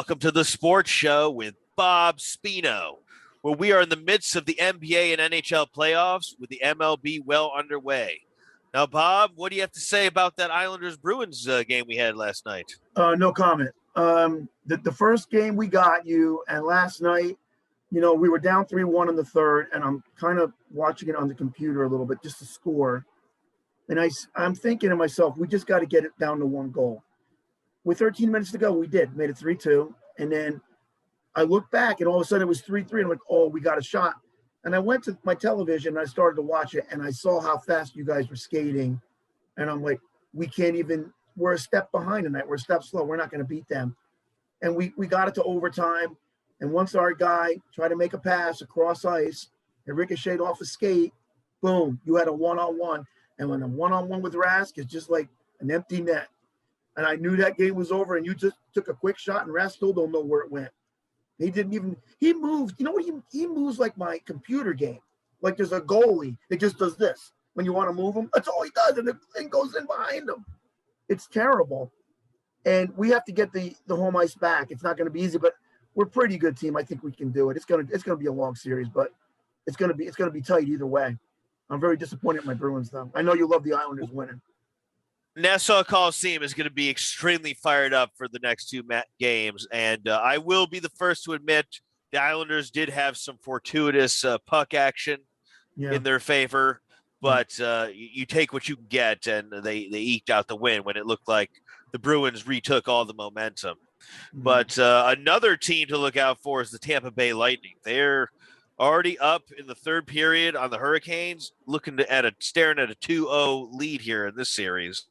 Welcome to the Sports Show with Bob Spino, where we are in the midst of the NBA and NHL playoffs with the MLB well underway. Now, Bob, what do you have to say about that Islanders-Bruins game we had last night? No comment. The first game we got you, and last night, we were down 3-1 in the third, and I'm kind of watching it on the computer a little bit just to score. And I'm thinking to myself, we just got to get it down to one goal. With 13 minutes to go, we made it 3-2. And then I looked back, and all of a sudden it was 3-3. And I'm like, oh, we got a shot. And I went to my television, and I started to watch it, and I saw how fast you guys were skating. And I'm like, we're a step behind tonight. We're a step slow. We're not going to beat them. And we got it to overtime. And once our guy tried to make a pass across ice, it ricocheted off a skate, boom, you had a one-on-one. And when a one-on-one with Rask is just like an empty net. And I knew that game was over, and you just took a quick shot, and Rask still don't know where it went. He moved. You know what? He moves like my computer game. Like there's a goalie that just does this. When you want to move him, that's all he does, and the thing goes in behind him. It's terrible. And we have to get the home ice back. It's not going to be easy, but we're a pretty good team. I think we can do it. It's gonna be a long series, but it's gonna be tight either way. I'm very disappointed in my Bruins, though. I know you love the Islanders winning. Nassau Coliseum is going to be extremely fired up for the next two games, and I will be the first to admit the Islanders did have some fortuitous puck action in their favor, but you take what you can get, and they eked out the win when it looked like the Bruins retook all the momentum. Mm-hmm. But another team to look out for is the Tampa Bay Lightning. They're already up in the third period on the Hurricanes, staring at a 2-0 lead here in this series.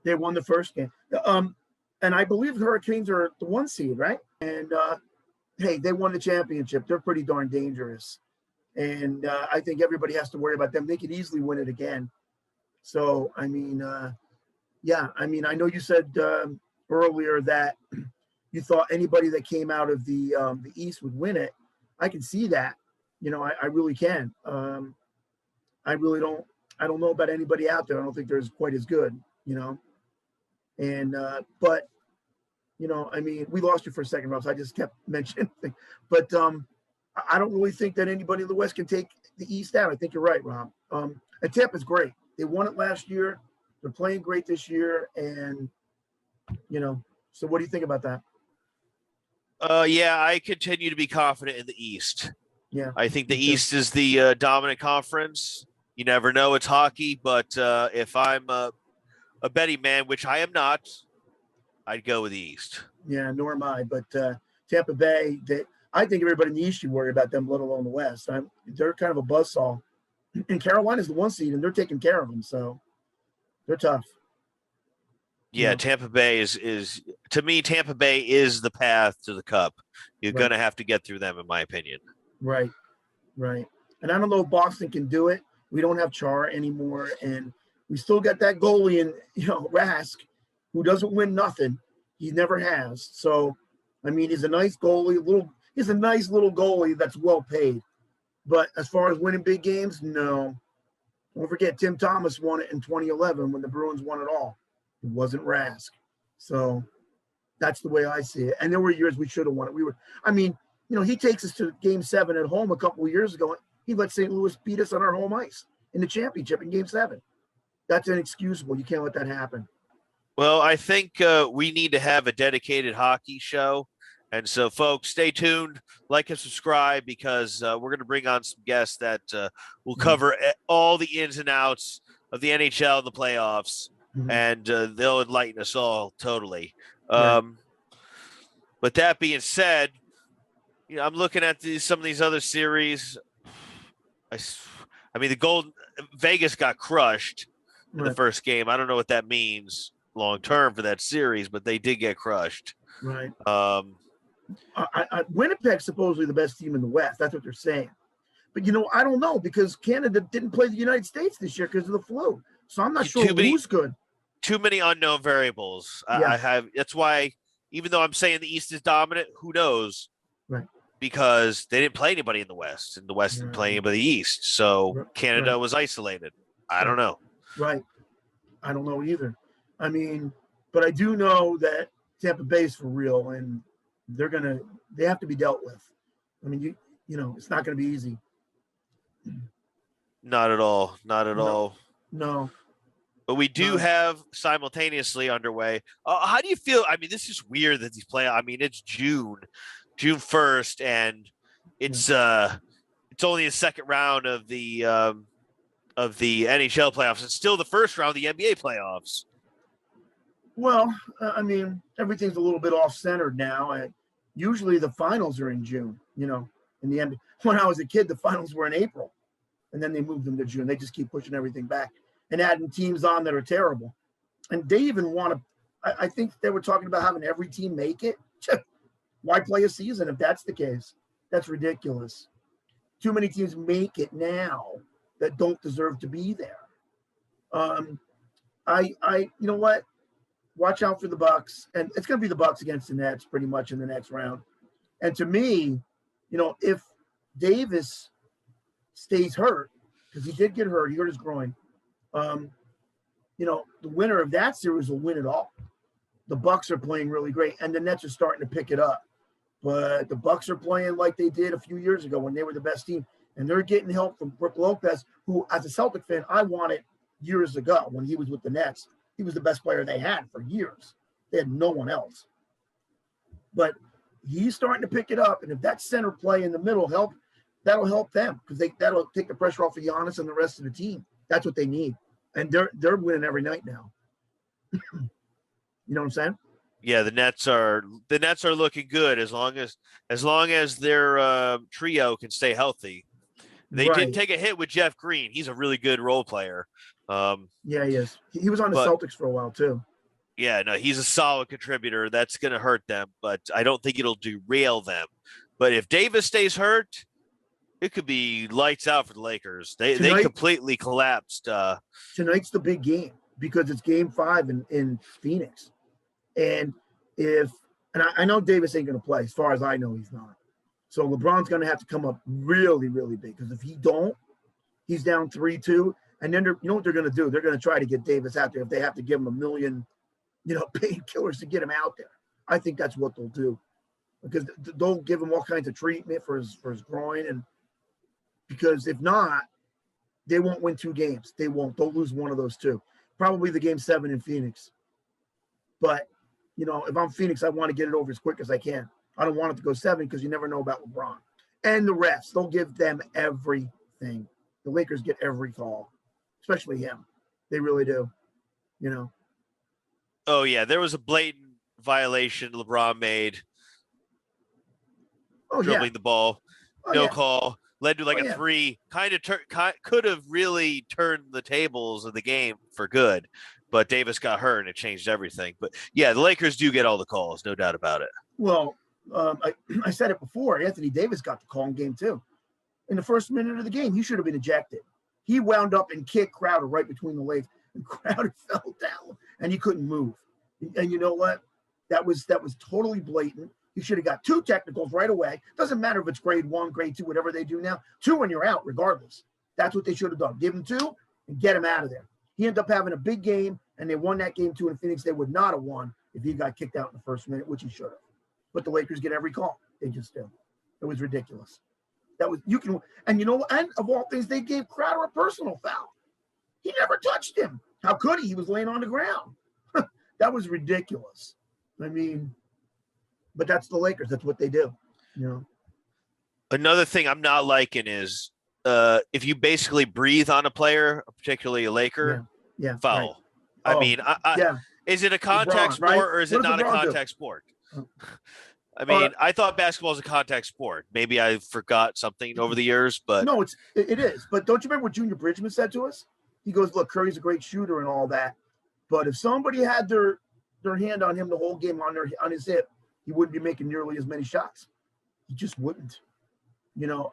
They won the first game. And I believe the Hurricanes are the 1 seed, right? And, hey, they won the championship. They're pretty darn dangerous. And I think everybody has to worry about them. They could easily win it again. So, I mean, I know you said earlier that you thought anybody that came out of the East would win it. I can see that. I really can. I don't know about anybody out there. I don't think they're quite as good, And, but, we lost you for a second, Rob, so I just kept mentioning things. But I don't really think that anybody in the West can take the East out. I think you're right, Rob. And Tampa's great. They won it last year. They're playing great this year. And, so what do you think about that? I continue to be confident in the East. Yeah. I think the East is the dominant conference. You never know. It's hockey. But if I'm a betting man, which I am not, I'd go with the East. Yeah, nor am I. But Tampa Bay, I think everybody in the East should worry about them, let alone the West. They're kind of a buzzsaw. And Carolina's the 1 seed, and they're taking care of them. So they're tough. Yeah, Tampa Bay is to me, Tampa Bay is the path to the Cup. You're going to have to get through them, in my opinion. Right. And I don't know if Boston can do it. We don't have Chara anymore, and we still got that goalie in, Rask, who doesn't win nothing. He never has. So, he's a nice goalie. He's a nice little goalie that's well paid. But as far as winning big games, no. Don't forget, Tim Thomas won it in 2011 when the Bruins won it all. It wasn't Rask. So that's the way I see it. And there were years we should have won it. He takes us to Game 7 at home a couple of years ago. He let St. Louis beat us on our home ice in the championship in Game 7. That's inexcusable. You can't let that happen. Well, I think we need to have a dedicated hockey show. And so, folks, stay tuned, like and subscribe, because we're going to bring on some guests that will cover all the ins and outs of the NHL and the playoffs. Mm-hmm. And they'll enlighten us all totally. But that being said, I'm looking at some of these other series. Vegas got crushed in the first game. I don't know what that means long term for that series, but they did get crushed. Right. Winnipeg's supposedly the best team in the West. That's what they're saying. But, I don't know, because Canada didn't play the United States this year because of the flu. So I'm not sure who's good. Too many unknown variables. Yeah. That's why, even though I'm saying the East is dominant, who knows? Right. Because they didn't play anybody in the West, and the West didn't play anybody in the East. So Canada was isolated. I don't know. Right. I don't know either. But I do know that Tampa Bay is for real, and they have to be dealt with. I mean, it's not going to be easy. Not at all. Not at all. No. But we do have simultaneously underway. How do you feel? I mean, this is weird that these play. I mean, it's June 1st, and it's only the second round of the NHL playoffs. It's still the first round of the NBA playoffs. Well, I mean, everything's a little bit off-centered now. Usually the finals are in June, in the NBA. When I was a kid, the finals were in April, and then they moved them to June. They just keep pushing everything back and adding teams on that are terrible. And they even want to – I think they were talking about having every team make it. Why play a season if that's the case? That's ridiculous. Too many teams make it now that don't deserve to be there. You know what? Watch out for the Bucks, and it's going to be the Bucks against the Nets pretty much in the next round. And to me, if Davis stays hurt, because he did get hurt, he hurt his groin. The winner of that series will win it all. The Bucks are playing really great, and the Nets are starting to pick it up. But the Bucks are playing like they did a few years ago when they were the best team, and they're getting help from Brook Lopez, who, as a Celtic fan, I wanted years ago when he was with the Nets. He was the best player they had for years. They had no one else. But he's starting to pick it up, and if that center play in the middle that'll help them because that'll take the pressure off of Giannis and the rest of the team. That's what they need, and they're winning every night now. You know what I'm saying? Yeah, the Nets are looking good as long as their trio can stay healthy. They did take a hit with Jeff Green. He's a really good role player. Yeah, he is. He was on the Celtics for a while too. Yeah, no, he's a solid contributor. That's going to hurt them, but I don't think it'll derail them. But if Davis stays hurt, it could be lights out for the Lakers. They completely collapsed. Tonight's the big game because it's Game 5 in Phoenix, and I know Davis ain't going to play. As far as I know, he's not. So LeBron's going to have to come up really, really big because if he don't, he's down 3-2. And then you know what they're going to do? They're going to try to get Davis out there if they have to give him $1 million, painkillers to get him out there. I think that's what they'll do because they'll give him all kinds of treatment for his groin, and because if not, they won't win 2 games. They won't. They'll lose one of those 2. Probably the Game 7 in Phoenix. But if I'm Phoenix, I want to get it over as quick as I can. I don't want it to go 7 because you never know about LeBron and the refs. They'll give them everything. The Lakers get every call. Especially him. They really do, Oh, yeah. There was a blatant violation LeBron made. Dribbling the ball. Call. Led to a 3. Could have really turned the tables of the game for good. But Davis got hurt and it changed everything. But, yeah, the Lakers do get all the calls. No doubt about it. Well, I said it before. Anthony Davis got the call in Game 2. In the first minute of the game, he should have been ejected. He wound up and kicked Crowder right between the legs, and Crowder fell down, and he couldn't move. And you know what? That was totally blatant. You should have got 2 technicals right away. Doesn't matter if it's grade 1, grade 2, whatever they do now. 2 and you're out regardless. That's what they should have done. Give him 2 and get him out of there. He ended up having a big game, and they won that game 2 in Phoenix. They would not have won if he got kicked out in the first minute, which he should have. But the Lakers get every call. They just do. It was ridiculous. And of all things, they gave Crowder a personal foul. He never touched him. How could he? He was laying on the ground. That was ridiculous. I mean, but that's the Lakers. That's what they do. Another thing I'm not liking is if you basically breathe on a player, particularly a Laker, foul. Right. I mean, is it a contact sport or is it not a contact sport? I mean, I thought basketball is a contact sport. Maybe I forgot something over the years, but no, it is. But don't you remember what Junior Bridgman said to us? He goes, "Look, Curry's a great shooter and all that, but if somebody had their hand on him the whole game on his hip, he wouldn't be making nearly as many shots. He just wouldn't. You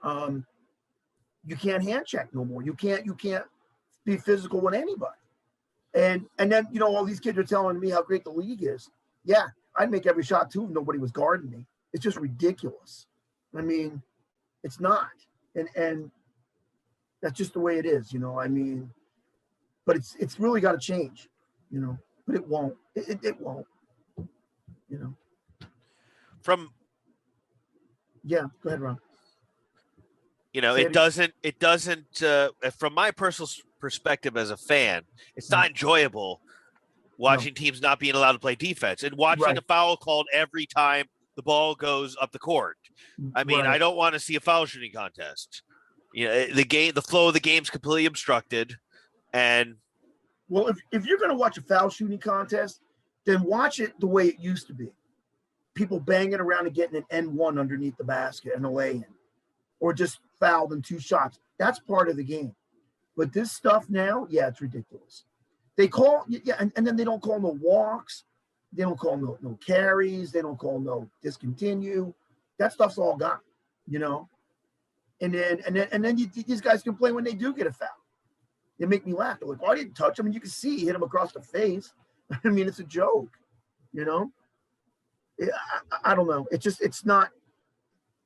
can't hand check no more. You can't be physical with anybody. And then all these kids are telling me how great the league is. Yeah." I'd make every shot too if nobody was guarding me. It's just ridiculous. I mean, it's not. And that's just the way it is, I mean, but it's really got to change, but it won't. It won't, From Yeah, go ahead, Ron. You know, Say it doesn't, from my personal perspective as a fan, it's not enjoyable No. watching teams not being allowed to play defense and watching Right. a foul called every time the ball goes up the court. I mean, Right. I don't want to see a foul shooting contest. You know, the flow of the game's completely obstructed. And Well, if you're going to watch a foul shooting contest, then watch it the way it used to be. People banging around and getting an N1 underneath the basket and a lay-in, or just fouled in 2 shots. That's part of the game. But this stuff now, yeah, it's ridiculous. They call, yeah, and then they don't call no walks. They don't call no carries. They don't call no discontinue. That stuff's all gone, you know. And then these guys complain when they do get a foul. They make me laugh. They're like, "Oh, I didn't touch him," and you can see he hit him across the face. I mean, it's a joke, you know. I don't know. It's not.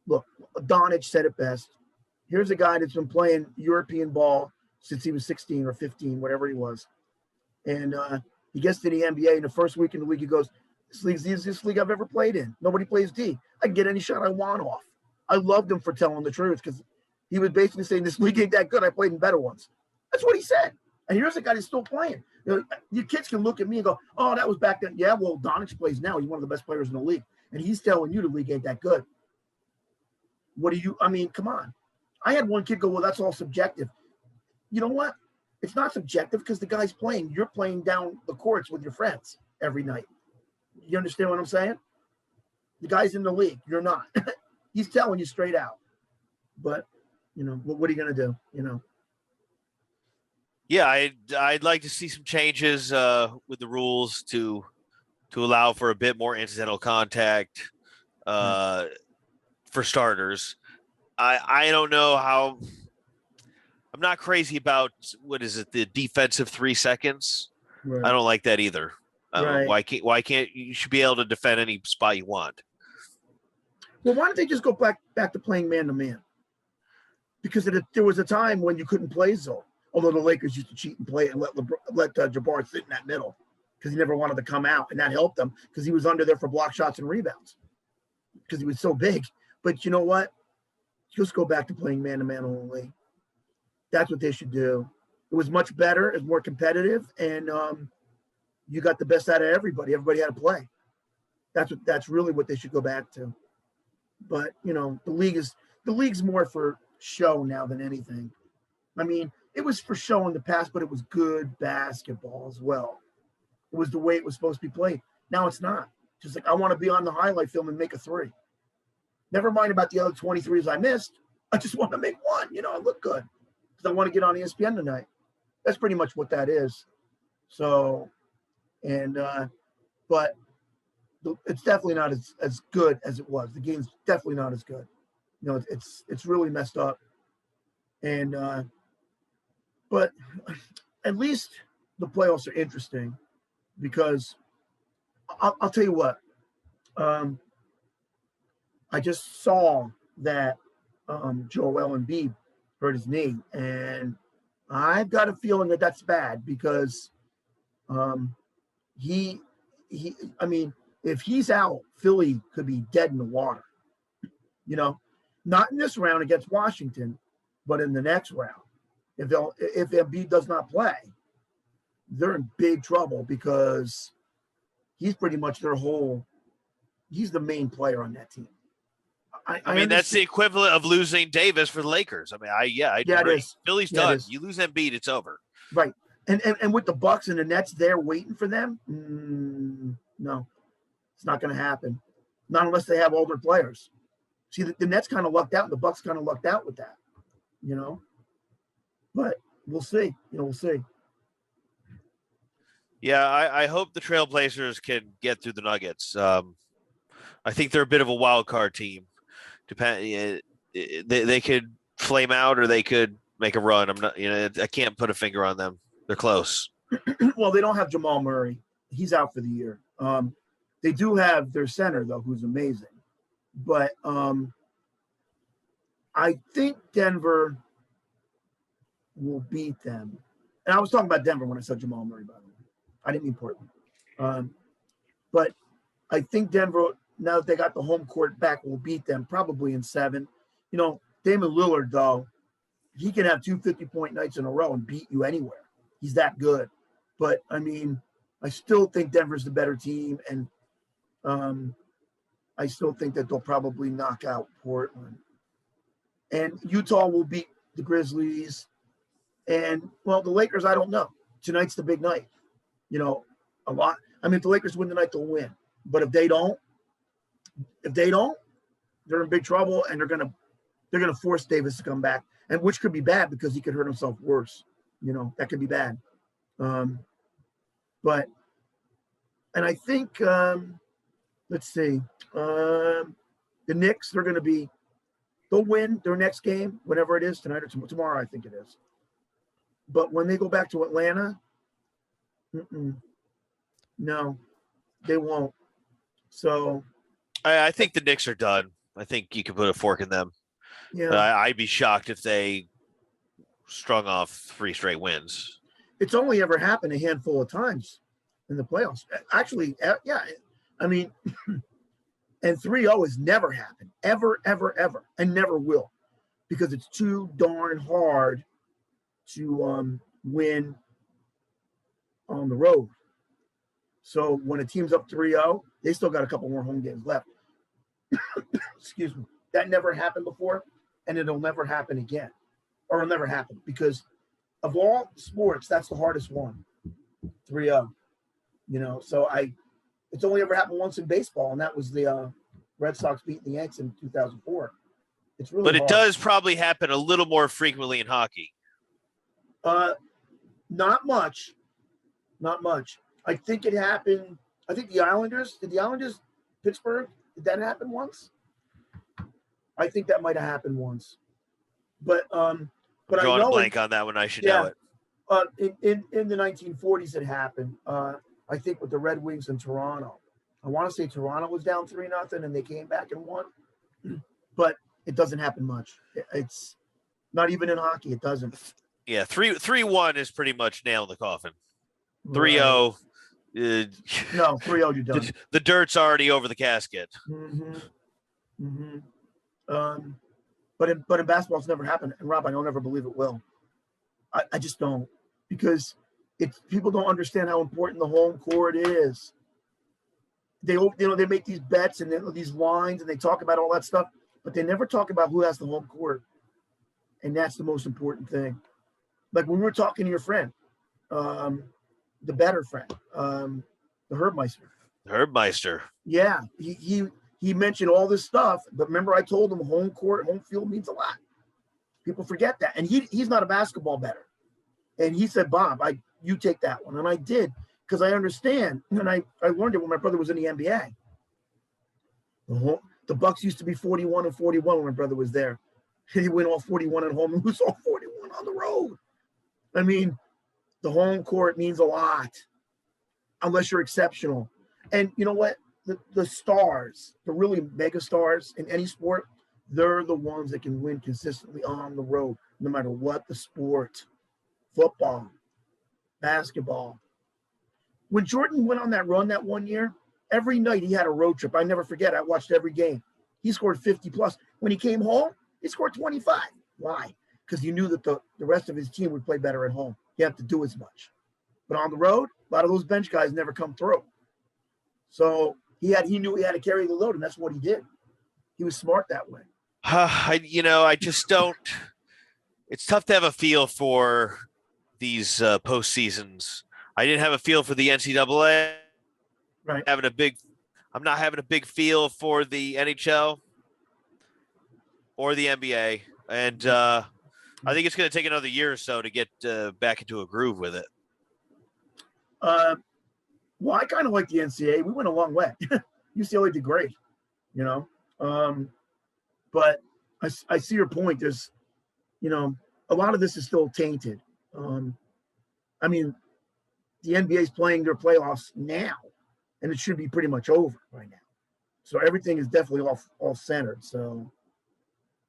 Look, Donich said it best. Here's a guy that's been playing European ball since he was 16 or 15, whatever he was. And he gets to the NBA in the first week in the league. He goes, "This league's the easiest league I've ever played in. Nobody plays D. I can get any shot I want off." I loved him for telling the truth because he was basically saying, "This league ain't that good. I played in better ones." That's what he said. And here's a guy that's still playing. You kids can look at me and go, "Oh, that was back then." Yeah, well, Donich plays now. He's one of the best players in the league. And he's telling you the league ain't that good. I mean, come on. I had one kid go, "Well, that's all subjective." You know what? It's not subjective because the guy's playing. You're playing down the courts with your friends every night. You understand what I'm saying? The guy's in the league. You're not. He's telling you straight out. But, what are you going to do? yeah, I'd like to see some changes with the rules to allow for a bit more incidental contact for starters. I don't know how. I'm not crazy about the defensive 3 seconds. Right. I don't like that either. Right. Why can't you should be able to defend any spot you want? Well, why don't they just go back to playing man to man? Because there was a time when you couldn't play zone. Although the Lakers used to cheat and play and let Jabbar sit in that middle because he never wanted to come out, and that helped him because he was under there for block shots and rebounds because he was so big. But you know what? Just go back to playing man to man only. That's what they should do. It was much better. It's more competitive, and you got the best out of everybody. Everybody had to play. That's really what they should go back to. But the league's more for show now than anything. I mean, it was for show in the past, but it was good basketball as well. It was the way it was supposed to be played. Now it's not. Just like I want to be on the highlight film and make a 3. Never mind about the other 23s I missed. I just want to make one. I look good because I want to get on ESPN tonight. That's pretty much what that is. So, but it's definitely not as good as it was. The game's definitely not as good. It's really messed up. And but at least the playoffs are interesting because I'll tell you what. I just saw that Joel Embiid hurt his knee, and I've got a feeling that that's bad because he I mean, if he's out, Philly could be dead in the water. Not in this round against Washington, but in the next round. If Embiid does not play, they're in big trouble because he's pretty much he's the main player on that team. I mean, that's the equivalent of losing Davis for the Lakers. I mean, I it is. Philly's done. You lose Embiid, it's over. Right. And with the Bucks and the Nets there waiting for them, no, it's not going to happen. Not unless they have older players. See, the Nets kind of lucked out, and the Bucks kind of lucked out with that. But we'll see. We'll see. Yeah, I hope the Trailblazers can get through the Nuggets. I think they're a bit of a wild card team. They could flame out or they could make a run. I'm not, I can't put a finger on them. They're close. Well, they don't have Jamal Murray. He's out for the year. They do have their center though, who's amazing. But I think Denver will beat them. And I was talking about Denver when I said Jamal Murray, by the way. I didn't mean Portland. But I think Denver now that they got the home court back, will beat them probably in 7. You know, Damian Lillard, though, he can have 2 50-point nights in a row and beat you anywhere. He's that good. But, I mean, I still think Denver's the better team, and I still think that they'll probably knock out Portland. And Utah will beat the Grizzlies. And, well, the Lakers, I don't know. Tonight's the big night. You know, a lot. I mean, if the Lakers win tonight, they'll win. But if they don't, they're in big trouble, and they're gonna force Davis to come back, and which could be bad because he could hurt himself worse. You know, that could be bad. But I think let's see, the Knicks, they'll win their next game, whenever it is, tonight or tomorrow, I think it is. But when they go back to Atlanta, no, they won't. So I think the Knicks are done. I think you can put a fork in them. Yeah, I'd be shocked if they strung off 3 straight wins. It's only ever happened a handful of times in the playoffs. Actually, yeah. I mean, and 3-0 has never happened, ever, and never will, because it's too darn hard to win on the road. So when a team's up 3-0, they still got a couple more home games left. Excuse me. That never happened before, and it'll never happen again. Or it'll never happen, because of all sports, that's the hardest one. 3-0. You know, so it's only ever happened once in baseball, and that was the Red Sox beating the Yankees in 2004. It's really But it hard. does probably happen a little more frequently in hockey. Not much. I think it happened. I think the Islanders, Pittsburgh, did that happen once? I think that might have happened once. But I drawing know a blank on that one. I should know it. In the 1940s, it happened. I think with the Red Wings in Toronto. I want to say Toronto was down 3-0, and they came back and won. But it doesn't happen much. It's not even in hockey. It doesn't. Yeah, 3-1 is pretty much nail in the coffin. 3-0. No, 3-0, you're done. The dirt's already over the casket. But in basketball, it's never happened. And Rob, I don't ever believe it will. I just don't, because people don't understand how important the home court is. They make these bets and these lines, and they talk about all that stuff, but they never talk about who has the home court, and that's the most important thing. Like when we were talking to your friend, the better friend, the Herbmeister. Herbmeister. Yeah, he mentioned all this stuff, but remember I told him home court, home field means a lot. People forget that, and he's not a basketball bettor, and he said, Bob, you take that one, and I did, because I understand, and I learned it when my brother was in the NBA. The Bucks used to be 41-41 when my brother was there. He win all 41 at home and lose all 41 on the road. I mean, the home court means a lot, unless you're exceptional. And you know what? The stars, the really mega stars in any sport, they're the ones that can win consistently on the road, no matter what the sport. Football, basketball. When Jordan went on that run that one year, every night he had a road trip. I never forget. I watched every game. He scored 50 plus. When he came home, he scored 25. Why? Because he knew that the rest of his team would play better at home. He had to do as much. But on the road, a lot of those bench guys never come through. So he knew he had to carry the load, and that's what he did. He was smart that way. I just don't. It's tough to have a feel for these postseasons. I didn't have a feel for the NCAA. Right. I'm not having a big feel for the NHL or the NBA, and I think it's going to take another year or so to get back into a groove with it. Well, I kind of like the NCAA. We went a long way. UCLA did great, but I see your point. There's, a lot of this is still tainted. I mean, the NBA is playing their playoffs now, and it should be pretty much over right now. So everything is definitely off centered. So,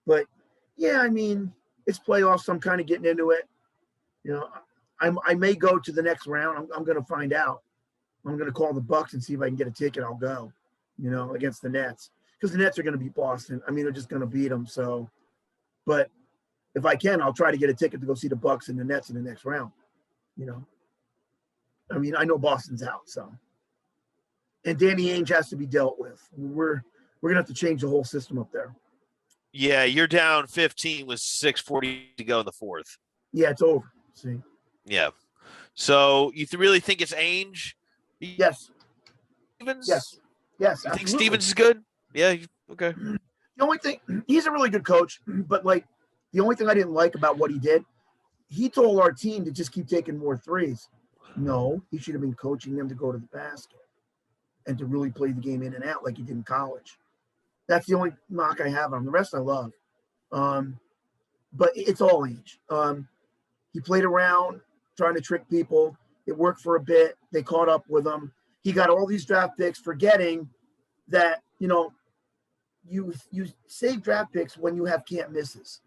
but yeah, I mean, it's playoffs. I'm kind of getting into it. I may go to the next round. I'm going to find out. I'm going to call the Bucks and see if I can get a ticket. I'll go. against the Nets, because the Nets are going to beat Boston. I mean, they're just going to beat them. So, but if I can, I'll try to get a ticket to go see the Bucks and the Nets in the next round. I mean, I know Boston's out, so. And Danny Ainge has to be dealt with. We're going to have to change the whole system up there. Yeah, you're down 15 with 6:40 to go in the fourth. Yeah, it's over. See? Yeah. So you really think it's Ainge? Yes. Stevens? Yes. You think Stevens is good? Yeah. Okay. The only thing, he's a really good coach, but the only thing I didn't like about what he did, he told our team to just keep taking more threes. No, he should have been coaching them to go to the basket and to really play the game in and out like he did in college. That's the only knock I have on him. The rest I love. But it's all age. He played around trying to trick people. It worked for a bit. They caught up with him. He got all these draft picks, forgetting that, you save draft picks when you have can't misses.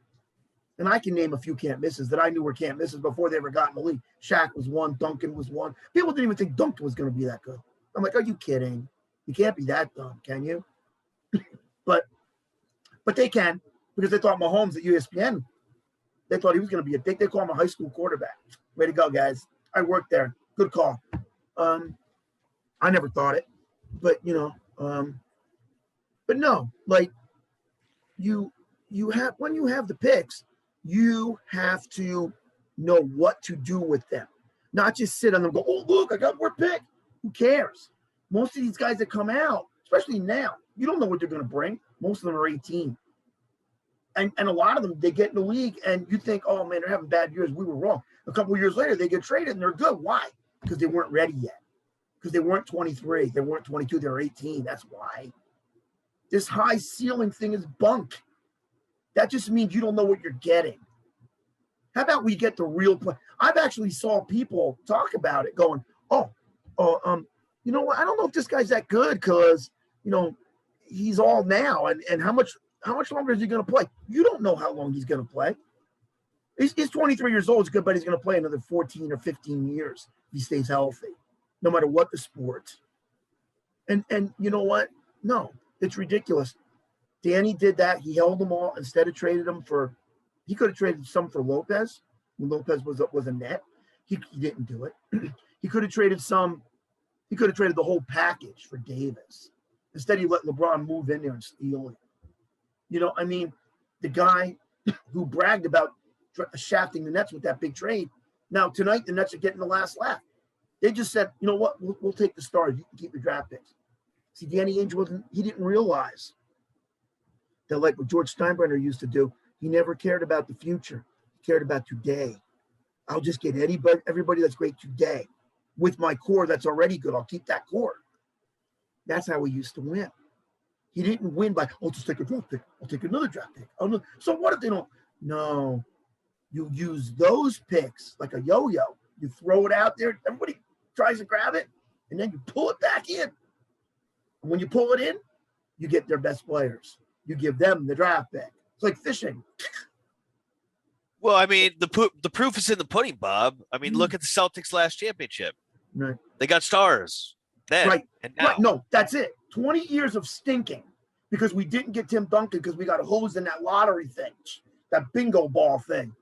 And I can name a few can't misses that I knew were can't misses before they ever got in the league. Shaq was one. Duncan was one. People didn't even think Duncan was going to be that good. I'm like, are you kidding? You can't be that dumb, can you? But they can, because they thought Mahomes at ESPN, they thought he was going to be they call him a high school quarterback. Way to go, guys. I worked there. Good call. I never thought it, but but no, you have, when you have the picks, you have to know what to do with them, not just sit on them and go, oh, look, I got more pick. Who cares? Most of these guys that come out, especially now, you don't know what they're going to bring. Most of them are 18. And a lot of them, they get in the league and you think, oh, man, they're having bad years. We were wrong. A couple of years later, they get traded and they're good. Why? Because they weren't ready yet. Because they weren't 23. They weren't 22. They were 18. That's why. This high ceiling thing is bunk. That just means you don't know what you're getting. How about we get the real play? I've actually saw people talk about it going, you know what? I don't know if this guy's that good because, he's all now. And how much longer is he going to play? You don't know how long he's going to play. He's 23 years old. It's good, but he's going to play another 14 or 15 years if he stays healthy, no matter what the sport. And you know what? No, it's ridiculous. Danny did that. He held them all instead of traded them for – he could have traded some for Lopez when Lopez was a net. He didn't do it. He could have traded some – he could have traded the whole package for Davis. Instead, he let LeBron move in there and steal it. The guy who bragged about shafting the Nets with that big trade, now tonight the Nets are getting the last laugh. They just said, you know what, we'll take the stars. You can keep your draft picks. See, Danny Ainge he didn't realize that, like what George Steinbrenner used to do, he never cared about the future. He cared about today. I'll just get everybody that's great today with my core that's already good. I'll keep that core. That's how we used to win. He didn't win by, I'll just take a draft pick. I'll take another draft pick. So what if they don't? No. You use those picks like a yo-yo. You throw it out there. Everybody tries to grab it, and then you pull it back in. And when you pull it in, you get their best players. You give them the draft pick. It's like fishing. Well, I mean, the proof is in the pudding, Bob. I mean, look at the Celtics last championship. Right. They got stars then and now. Right. No, that's it. 20 years of stinking because we didn't get Tim Duncan because we got a hose in that lottery thing, that bingo ball thing.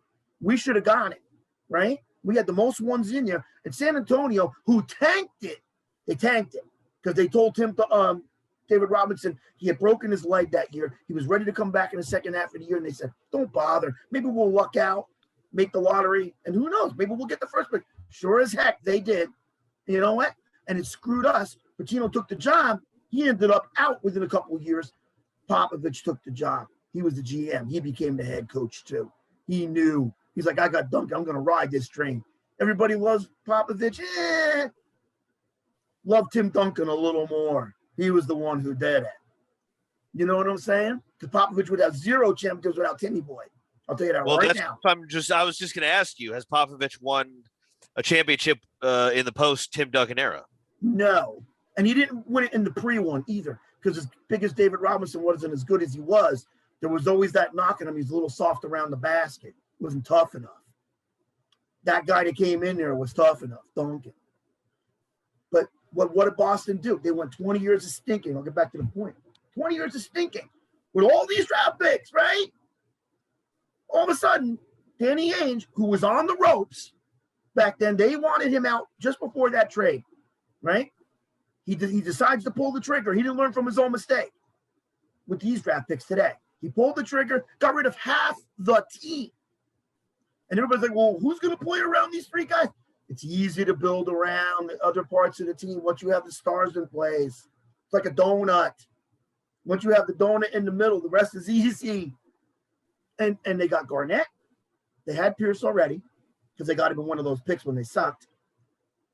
We should have got it, right? We had the most ones in there. And San Antonio, who tanked it, they tanked it because they told David Robinson he had broken his leg that year. He was ready to come back in the second half of the year, and they said, don't bother. Maybe we'll luck out, make the lottery, and who knows? Maybe we'll get the first pick. Sure as heck, they did. You know what? And it screwed us. Pacino took the job. He ended up out within a couple of years. Popovich took the job. He was the GM. He became the head coach, too. He knew. He's like, I got Duncan. I'm going to ride this train. Everybody loves Popovich. Love Tim Duncan a little more. He was the one who did it. You know what I'm saying? Because Popovich would have 0 championships without Timmy Boy. I'll tell you that right now. I was just going to ask you, has Popovich won a championship in the post-Tim Duncan era? No. And he didn't win it in the pre-one either. Because as big as David Robinson wasn't as good as he was, there was always that knock on him. He's a little soft around the basket. Wasn't tough enough. That guy that came in there was tough enough, Duncan. But What did Boston do? They went 20 years of stinking. I'll get back to the point. 20 years of stinking with all these draft picks, right? All of a sudden, Danny Ainge, who was on the ropes back then, they wanted him out just before that trade, right? He decides to pull the trigger. He didn't learn from his own mistake with these draft picks today. He pulled the trigger, got rid of half the team. And everybody's like, well, who's going to play around these three guys? It's easy to build around the other parts of the team once you have the stars in place. It's like a donut. Once you have the donut in the middle, the rest is easy. And they got Garnett. They had Pierce already because they got him in one of those picks when they sucked.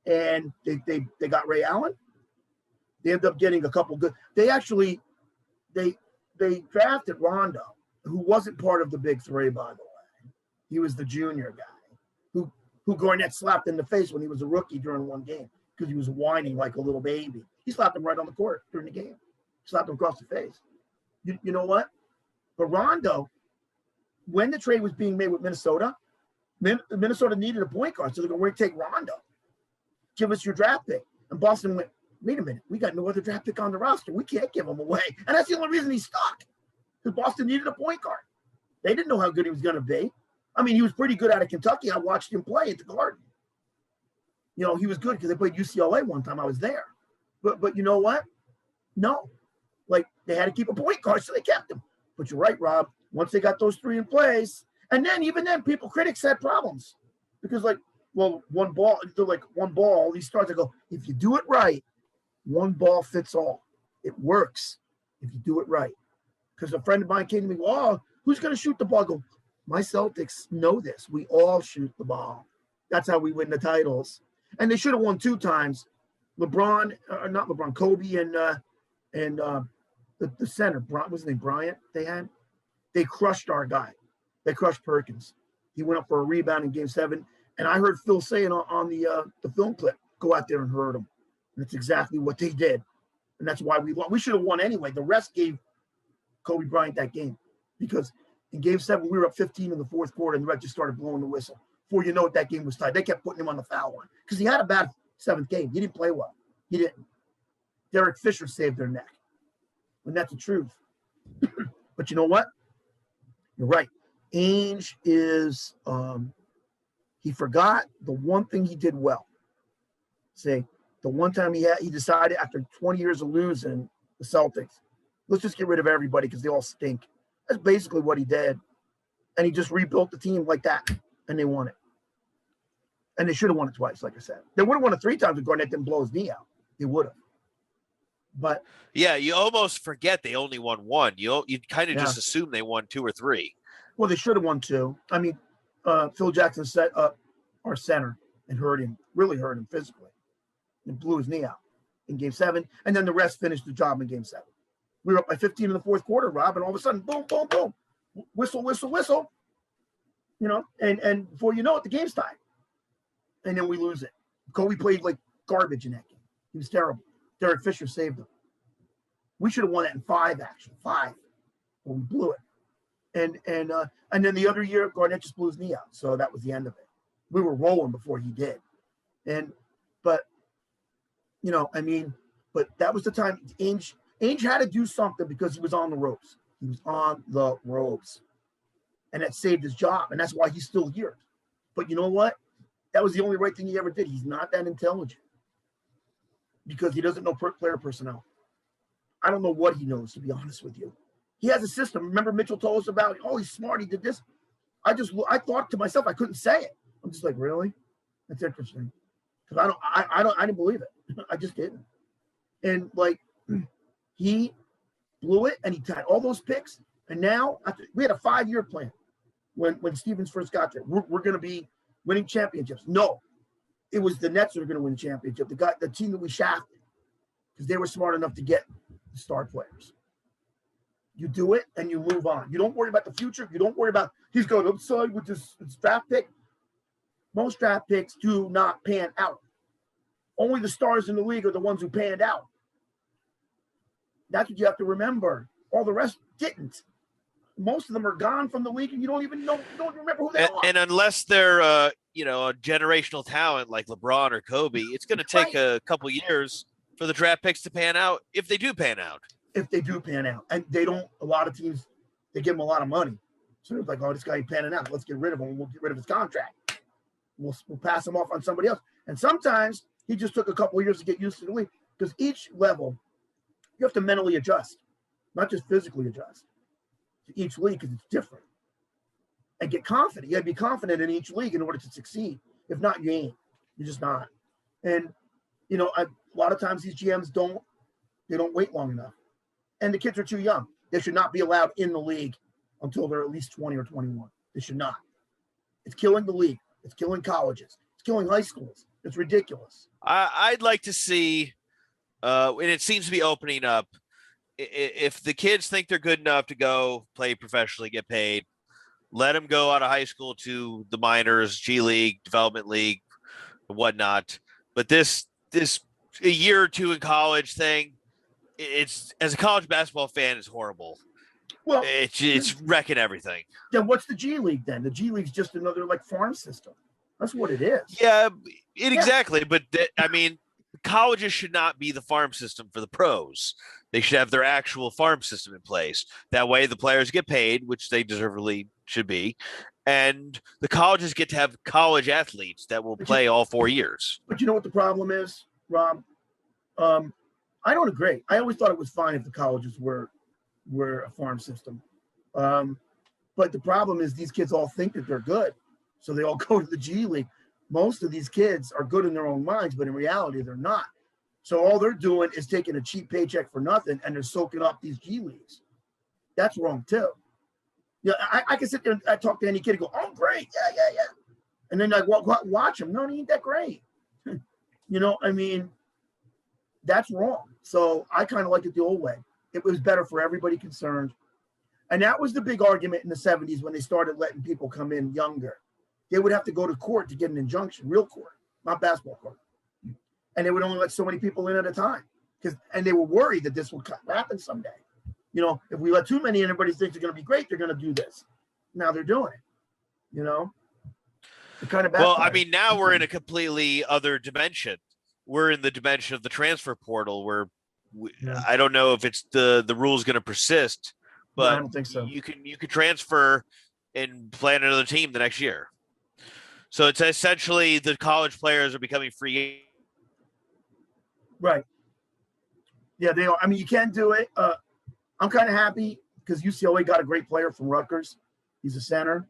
And they got Ray Allen. They ended up getting a couple good. They drafted Rondo, who wasn't part of the big three, by the way. He was the junior guy who Garnett slapped in the face when he was a rookie during one game because he was whining like a little baby. He slapped him right on the court during the game. Slapped him across the face. You know what? But Rondo, when the trade was being made with Minnesota, Minnesota needed a point guard. So they're going, we're going to take Rondo. Give us your draft pick. And Boston went, wait a minute. We got no other draft pick on the roster. We can't give him away. And that's the only reason he's stuck. Because Boston needed a point guard. They didn't know how good he was going to be. I mean, he was pretty good out of Kentucky. I watched him play at the Garden. You know, he was good because they played UCLA one time. I was there. But you know what? No. Like, they had to keep a point guard, so they kept him. But you're right, Rob. Once they got those three in place, and then even then, critics had problems. Because, like, well, one ball, these stars, I go, if you do it right, one ball fits all. It works if you do it right. Because a friend of mine came to me, oh, who's going to shoot the ball? I go, my Celtics know this. We all shoot the ball. That's how we win the titles. And they should have won 2 times. Kobe and the center, what's his name, Bryant, they crushed our guy. They crushed Perkins. He went up for a rebound in Game 7. And I heard Phil saying on the film clip, go out there and hurt him. And that's exactly what they did. And that's why we won. We should have won anyway. The rest gave Kobe Bryant that game. Because in Game 7, we were up 15 in the fourth quarter, and the ref just started blowing the whistle. Before you know it, that game was tied. They kept putting him on the foul line. Because he had a bad 7th game. He didn't play well. He didn't. Derek Fisher saved their neck. And that's the truth. But you know what? You're right. Ainge is, he forgot the one thing he did well. Say, the one time he decided after 20 years of losing the Celtics, let's just get rid of everybody because they all stink. That's basically what he did. And he just rebuilt the team like that, and they won it. And they should have won it twice, like I said. They would have won it 3 times if Garnett didn't blow his knee out. They would have. But yeah, you almost forget they only won 1. You kind of just assume they won 2 or 3. Well, they should have won 2. I mean, Phil Jackson set up our center and really hurt him physically, and blew his knee out in Game 7. And then the rest finished the job in Game 7. We were up by 15 in the fourth quarter, Rob, and all of a sudden, boom, boom, boom, whistle, whistle, whistle. You know, and before you know it, the game's tied. And then we lose it. Kobe played like garbage in that game. He was terrible. Derek Fisher saved him. We should have won that in 5, actually. 5. But we blew it. And then the other year, Garnett just blew his knee out. So that was the end of it. We were rolling before he did. But that was the time Ainge had to do something because he was on the ropes. He was on the ropes. And that saved his job. And that's why he's still here. But you know what? That was the only right thing he ever did. He's not that intelligent because he doesn't know player personnel. I don't know what he knows, to be honest with you. He has a system. Remember Mitchell told us about, oh, he's smart. He did this. I thought to myself, I couldn't say it. I'm just like, really? That's interesting. Because I didn't believe it. I just didn't. And like, he blew it and he tied all those picks. And now we had a 5-year plan when Stevens first got there. We're going to be winning championships. No, it was the Nets that were going to win the championship. The team that we shafted because they were smart enough to get the star players. You do it and you move on. You don't worry about the future. You don't worry about he's going upside with this draft pick. Most draft picks do not pan out. Only the stars in the league are the ones who panned out. That's what you have to remember. All the rest didn't. most of them are gone from the league, and you don't remember who they are. And unless they're a generational talent like LeBron or Kobe, it's going to take a couple years for the draft picks to pan out if they do pan out. If they do pan out, and they don't, a lot of teams, they give them a lot of money, so it's like, oh, this guy ain't panning out. Let's get rid of him. We'll get rid of his contract. We'll pass him off on somebody else. And sometimes he just took a couple of years to get used to the league, because each level you have to mentally adjust, not just physically adjust to each league, because it's different. And get confident. You got to be confident in each league in order to succeed. If not, you ain't. You're just not. And a lot of times these GMs don't wait long enough, and the kids are too young. They should not be allowed in the league until they're at least 20 or 21. They should not. It's killing the league. It's killing colleges. It's killing high schools. It's ridiculous. I'd like to see, and it seems to be opening up, if the kids think they're good enough to go play professionally, get paid, let them go out of high school to the minors, G League, Development League, and whatnot. But this a year or two in college thing, it's, as a college basketball fan, it's horrible. Well, it's wrecking everything. Then what's the G League then? The G League's just another farm system. That's what it is. Yeah, exactly. But colleges should not be the farm system for the pros. They should have their actual farm system in place. That way the players get paid, which they deservedly should be. And the colleges get to have college athletes that will play all 4 years. But you know what the problem is, Rob? I don't agree. I always thought it was fine if the colleges were a farm system. But the problem is these kids all think that they're good. So they all go to the G League. Most of these kids are good in their own minds, but in reality, they're not. So all they're doing is taking a cheap paycheck for nothing, and they're soaking up these G Leagues. That's wrong, too. Yeah, I can sit there and talk to any kid and go, oh, great, yeah. And then watch him. No, he ain't that great. That's wrong. So I kind of like it the old way. It was better for everybody concerned. And that was the big argument in the 70s when they started letting people come in younger. They would have to go to court to get an injunction, real court, not basketball court. And they would only let so many people in at a time. And they were worried that this would happen someday. If we let too many in, everybody thinks they're going to be great, they're going to do this. Now they're doing it, The kind of well, now we're in a completely other dimension. We're in the dimension of the transfer portal where I don't know if it's the rule is going to persist, but no, I don't think so. You can transfer and play on another team the next year. So it's essentially the college players are becoming free. Right. Yeah, they are. you can do it. I'm kind of happy because UCLA got a great player from Rutgers. He's a center,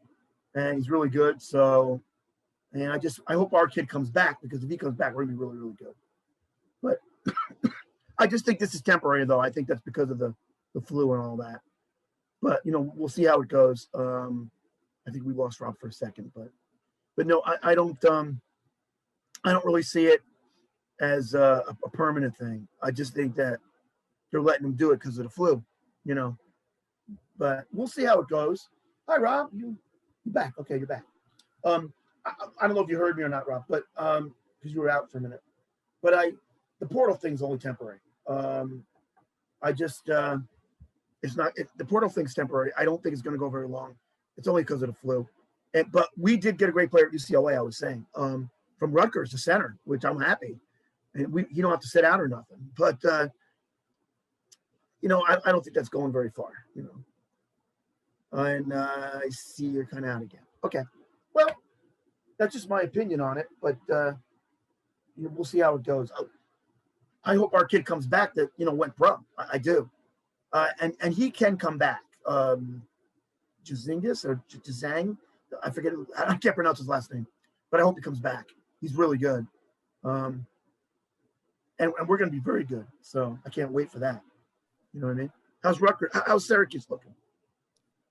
and he's really good. So, and I hope our kid comes back, because if he comes back, we're going to be really, really good. But I just think this is temporary, though. I think that's because of the flu and all that. But, we'll see how it goes. I think we lost Rob for a second, but no, I don't really see it as a permanent thing. I just think that they're letting them do it because of the flu, But we'll see how it goes. Hi, Rob. You back? Okay, you're back. I don't know if you heard me or not, Rob, but because you were out for a minute. But the portal thing's only temporary. It's not. The portal thing's temporary. I don't think it's going to go very long. It's only because of the flu. But we did get a great player at UCLA. I was saying from Rutgers, the center, which I'm happy. And you don't have to sit out or nothing. But I don't think that's going very far. And I see you're kind of out again. Okay. Well, that's just my opinion on it. But we'll see how it goes. I hope our kid comes back that went pro. I do. And he can come back. Jazingas or Jazang, I forget. I can't pronounce his last name, but I hope he comes back. He's really good. And we're going to be very good. So I can't wait for that. You know what I mean? How's Rutgers? How's Syracuse looking?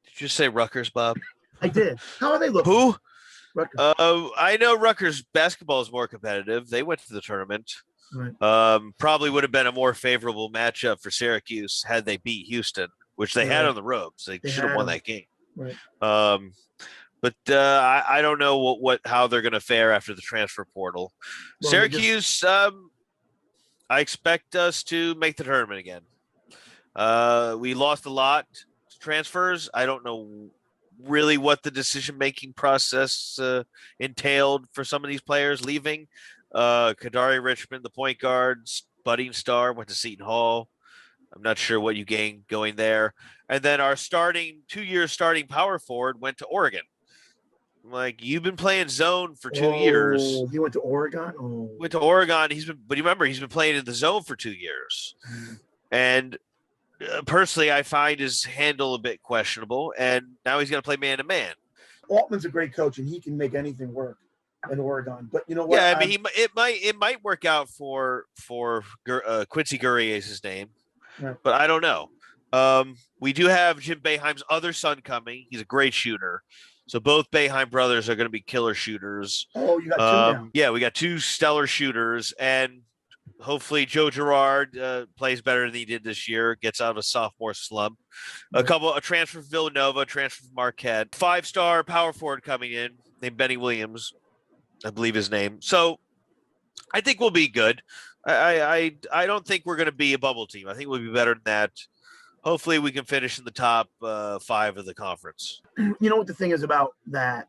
Did you say Rutgers, Bob? I did. How are they looking? Who? Rutgers. I know Rutgers basketball is more competitive. They went to the tournament. Right. Probably would have been a more favorable matchup for Syracuse had they beat Houston, which they had on the road. So they should have won that game. Right. But I don't know how they're going to fare after the transfer portal. Well, Syracuse, I expect us to make the tournament again. We lost a lot transfers. I don't know really what the decision-making process entailed for some of these players leaving. Kadari Richmond, the point guard, budding star, went to Seton Hall. I'm not sure what you gained going there. And then our 2-year starting power forward went to Oregon. I'm like, you've been playing zone for 2 years. He went to Oregon? Oh. Went to Oregon. But remember, he's been playing in the zone for 2 years. And personally, I find his handle a bit questionable. And now he's going to play man-to-man. Altman's a great coach, and he can make anything work in Oregon. But you know what? Yeah, I mean, it might work out for Quincy Guerrier is his name. Right. But I don't know. We do have Jim Boeheim's other son coming. He's a great shooter. So both Boeheim brothers are going to be killer shooters. Oh, you got two now. Yeah, we got 2 stellar shooters. And hopefully Joe Girard plays better than he did this year, gets out of a sophomore slump. A transfer from Villanova, a transfer from Marquette. 5-star power forward coming in named Benny Williams, I believe his name. So I think we'll be good. I don't think we're going to be a bubble team. I think we'll be better than that. Hopefully we can finish in the top 5 of the conference. You know what the thing is about that?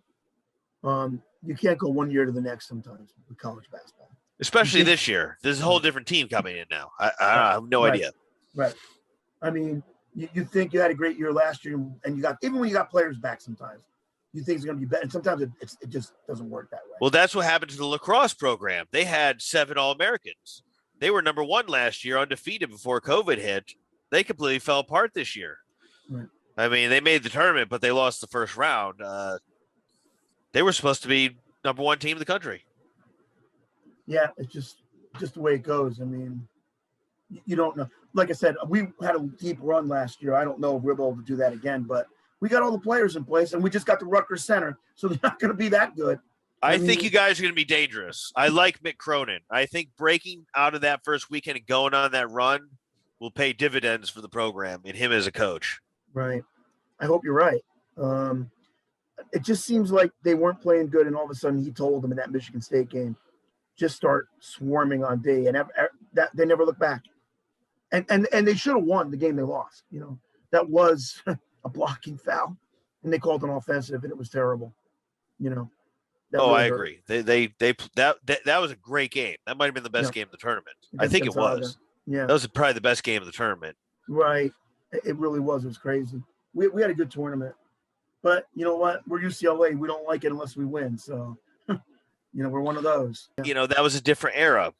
You can't go 1 year to the next sometimes with college basketball. Especially this year. There's a whole different team coming in now. I have no idea. Right. I mean, you think you had a great year last year, and even when you got players back sometimes, you think it's going to be better. And sometimes it just doesn't work that way. Well, that's what happened to the lacrosse program. They had 7 All-Americans. They were number 1 last year, undefeated before COVID hit. They completely fell apart this year. Right. I mean, they made the tournament, but they lost the first round. They were supposed to be number 1 team in the country. Yeah, it's just the way it goes. I mean, you don't know. Like I said, we had a deep run last year. I don't know if we're able to do that again, but we got all the players in place, and we just got the Rutgers Center, so they're not going to be that good. I think you guys are going to be dangerous. I like Mick Cronin. I think breaking out of that first weekend and going on that run will pay dividends for the program and him as a coach. Right. I hope you're right. It just seems like they weren't playing good, and all of a sudden he told them in that Michigan State game, just start swarming on D, and that they never look back. And they should have won the game they lost. You know, that was a blocking foul, and they called an offensive, and it was terrible. You know. I agree. That was a great game. That might have been the best game of the tournament. I think it was. Yeah, that was probably the best game of the tournament. Right. It really was. It was crazy. We had a good tournament, but you know what? We're UCLA. We don't like it unless we win. So, you know, we're one of those. You know, that was a different era.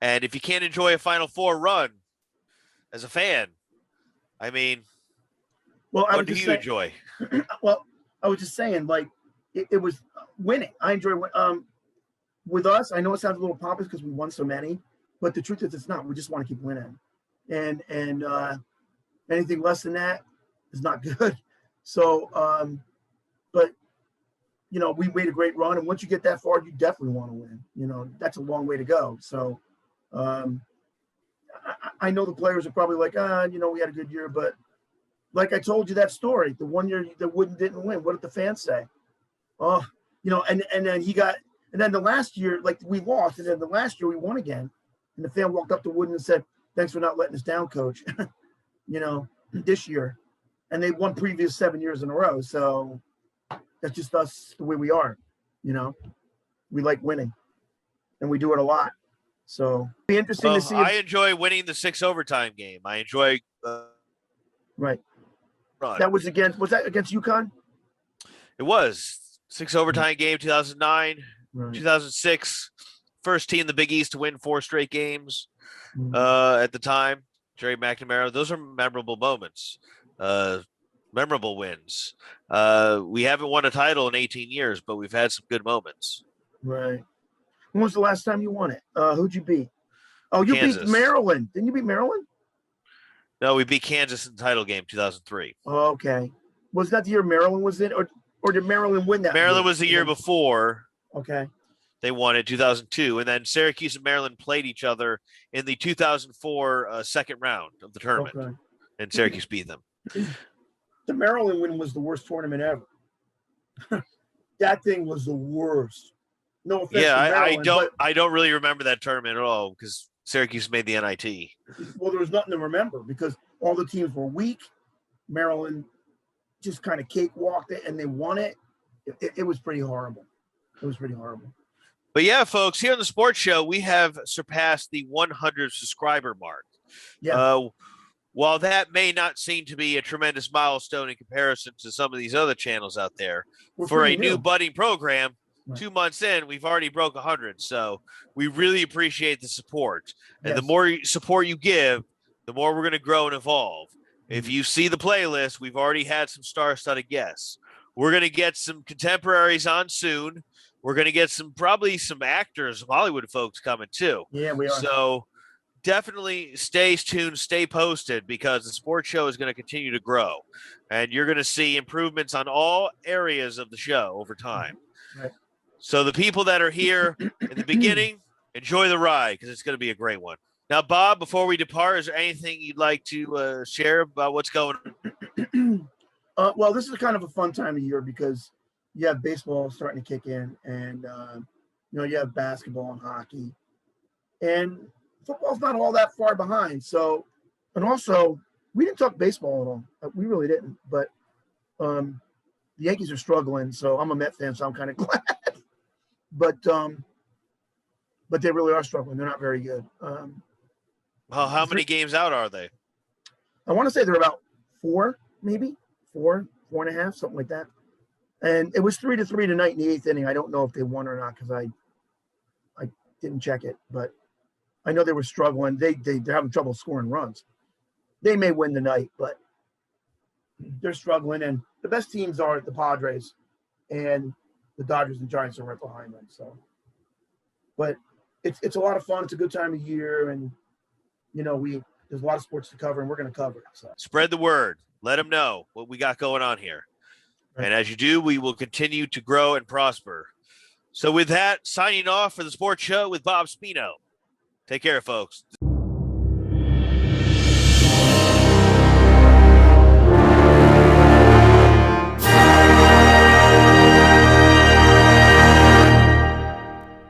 And if you can't enjoy a Final Four run as a fan, I mean, what do you enjoy? Well, I was just saying, like, it was winning. I enjoy with us. I know it sounds a little pompous because we won so many, but the truth is it's not. We just want to keep winning. And anything less than that is not good. So, but, you know, we made a great run. And once you get that far, you definitely want to win. You know, that's a long way to go. So I know the players are probably like, you know, we had a good year. But like I told you that story, the 1 year that Wooden didn't win, what did the fans say? Oh, you know, and then the last year, like we lost. And then the last year we won again. And the fan walked up to Wooden and said, thanks for not letting us down, coach, you know, this year. And they won previous 7 years in a row. So that's just us, the way we are, you know. We like winning, and we do it a lot. So it'll be interesting to see. I enjoy winning the 6 overtime game. I enjoy. Right. Run. Was that against UConn? It was 6 overtime game, 2009, right. 2006. First team in the Big East to win 4 straight games at the time. Jerry McNamara. Those are memorable moments, memorable wins. We haven't won a title in 18 years, but we've had some good moments. Right. When was the last time you won it? Who'd you beat? Oh, you Kansas. Beat Maryland. Didn't you beat Maryland? No, we beat Kansas in the title game, 2003. Oh, okay. Was that the year Maryland was in, or did Maryland win that? Maryland was the year before. Okay. They won it 2002, and then Syracuse and Maryland played each other in the 2004 second round of the tournament, and Syracuse beat them. The Maryland win was the worst tournament ever. That thing was the worst. No offense. Yeah, to Maryland, I don't really remember that tournament at all because Syracuse made the NIT. Well, there was nothing to remember because all the teams were weak. Maryland just kind of cakewalked it and they won it. It was pretty horrible. It was pretty horrible. But yeah, folks, here on the Sports Show, we have surpassed the 100 subscriber mark. Yeah. While that may not seem to be a tremendous milestone in comparison to some of these other channels out there, for a new budding program, right. 2 months in, we've already broke 100. So we really appreciate the support. And the more support you give, the more we're going to grow and evolve. If you see the playlist, we've already had some star-studded guests. We're going to get some contemporaries on soon. We're going to get probably some actors, some Hollywood folks coming too. Yeah, we are. So definitely stay tuned, stay posted, because the sports show is going to continue to grow. And you're going to see improvements on all areas of the show over time. Right. So the people that are here in the beginning, enjoy the ride, because it's going to be a great one. Now, Bob, before we depart, is there anything you'd like to share about what's going on? Well, this is kind of a fun time of year because you have baseball starting to kick in, and you have basketball and hockey, and football's not all that far behind. So, and also we didn't talk baseball at all. We really didn't. But the Yankees are struggling, so I'm a Met fan, so I'm kind of glad. But they really are struggling. They're not very good. Well, how many games out are they? I want to say they're about 4, maybe 4.5, something like that. And it was 3-3 tonight in the 8th inning. I don't know if they won or not because I didn't check it, but I know they were struggling. They're having trouble scoring runs. They may win tonight, but they're struggling. And the best teams are the Padres, and the Dodgers and Giants are right behind them. So, but it's a lot of fun. It's a good time of year, and there's a lot of sports to cover, and we're going to cover it. So spread the word. Let them know what we got going on here. Right. And as you do, we will continue to grow and prosper. So with that, signing off for the Sports Show with Bob Spino. Take care, folks.